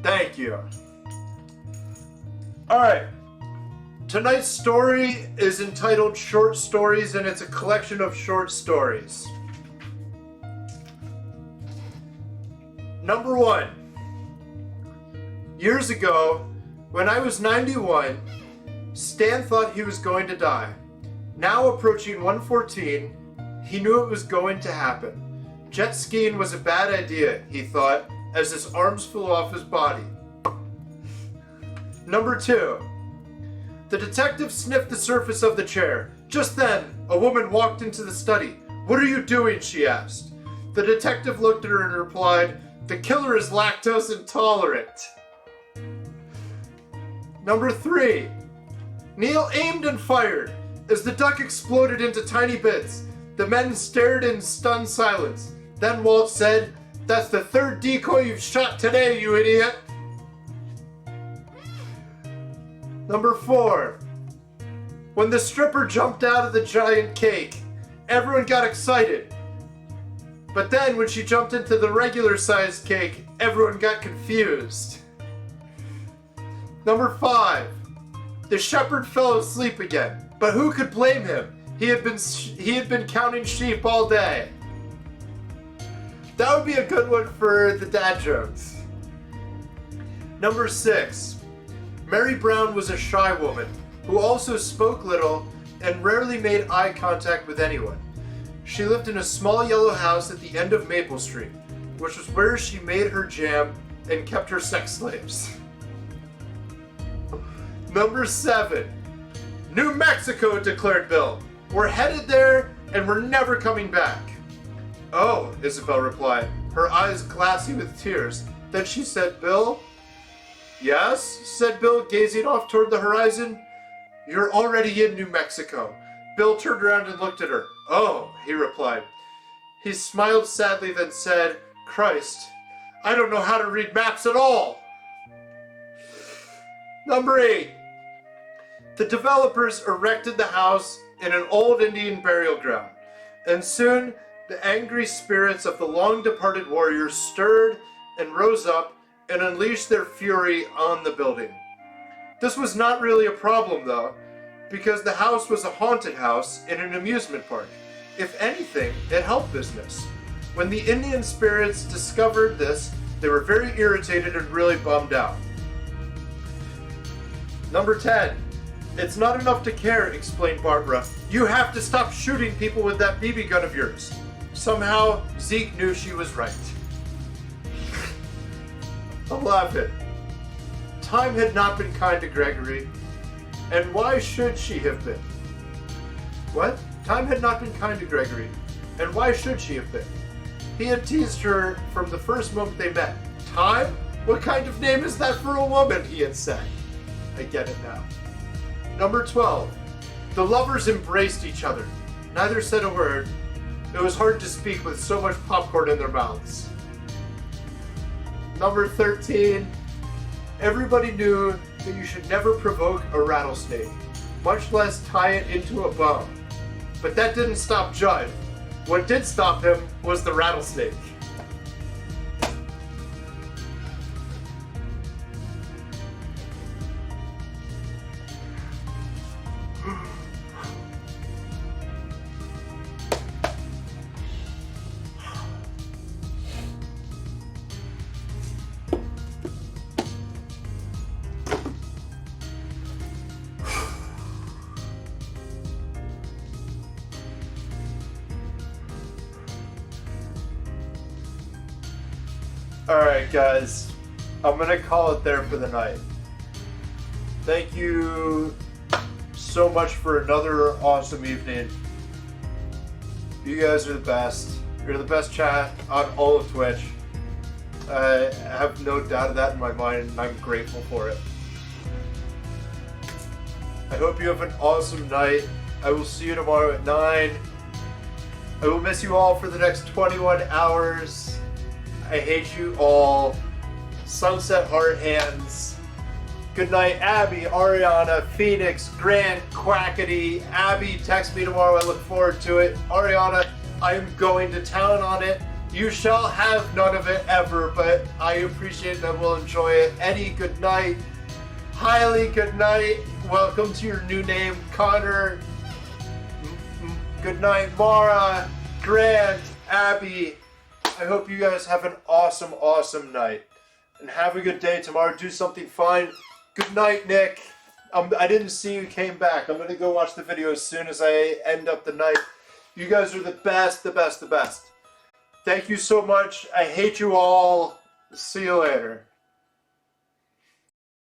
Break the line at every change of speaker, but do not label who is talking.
Thank you. Alright. Tonight's story is entitled Short Stories, and it's a collection of short stories. Number 1. Years ago, when I was 91, Stan thought he was going to die. Now approaching 114, he knew it was going to happen. Jet skiing was a bad idea, he thought, as his arms flew off his body. Number 2. The detective sniffed the surface of the chair. Just then, a woman walked into the study. "What are you doing?" she asked. The detective looked at her and replied, "The killer is lactose intolerant." Number 3. Neil aimed and fired. As the duck exploded into tiny bits, the men stared in stunned silence. Then Walt said, "That's the third decoy you've shot today, you idiot." Number 4. When the stripper jumped out of the giant cake, everyone got excited. But then when she jumped into the regular-sized cake, everyone got confused. Number 5. The shepherd fell asleep again, but who could blame him? He had been counting sheep all day. That would be a good one for the dad jokes. Number 6. Mary Brown was a shy woman who also spoke little and rarely made eye contact with anyone. She lived in a small yellow house at the end of Maple Street, which was where she made her jam and kept her sex slaves. Number 7. New Mexico, declared Bill. "We're headed there and we're never coming back." "Oh," Isabel replied, her eyes glassy with tears. Then she said, "Bill?" "Yes," said Bill, gazing off toward the horizon. "You're already in New Mexico." Bill turned around and looked at her. "Oh," he replied. He smiled sadly, then said, "Christ, I don't know how to read maps at all." Number 8. The developers erected the house in an old Indian burial ground, and soon the angry spirits of the long-departed warriors stirred and rose up and unleashed their fury on the building. This was not really a problem, though, because the house was a haunted house in an amusement park. If anything, it helped business. When the Indian spirits discovered this, they were very irritated and really bummed out. Number 10. "It's not enough to care," explained Barbara. "You have to stop shooting people with that BB gun of yours." Somehow, Zeke knew she was right. 11. Time had not been kind to Gregory, and why should she have been? What? Time had not been kind to Gregory, and why should she have been? He had teased her from the first moment they met. "Time? What kind of name is that for a woman?" he had said. I get it now. Number 12. The lovers embraced each other. Neither said a word. It was hard to speak with so much popcorn in their mouths. Number 13. Everybody knew that you should never provoke a rattlesnake, much less tie it into a bow. But that didn't stop Judd. What did stop him was the rattlesnake. Alright guys, I'm gonna call it there for the night. Thank you so much for another awesome evening. You guys are the best. You're the best chat on all of Twitch. I have no doubt of that in my mind, and I'm grateful for it. I hope you have an awesome night. I will see you tomorrow at 9. I will miss you all for the next 21 hours. I hate you all. Sunset heart hands. Good night, Abby, Ariana, Phoenix, Grant, Quackity. Abby, text me tomorrow. I look forward to it. Ariana, I am going to town on it. You shall have none of it ever, but I appreciate that we'll enjoy it. Eddie, good night. Hailey, good night. Welcome to your new name, Connor. Good night, Mara, Grant, Abby. I hope you guys have an awesome, awesome night. And have a good day tomorrow. Do something fun. Good night, Nick. I didn't see you came back. I'm going to go watch the video as soon as I end up the night. You guys are the best, the best, the best. Thank you so much. I hate you all. See you later.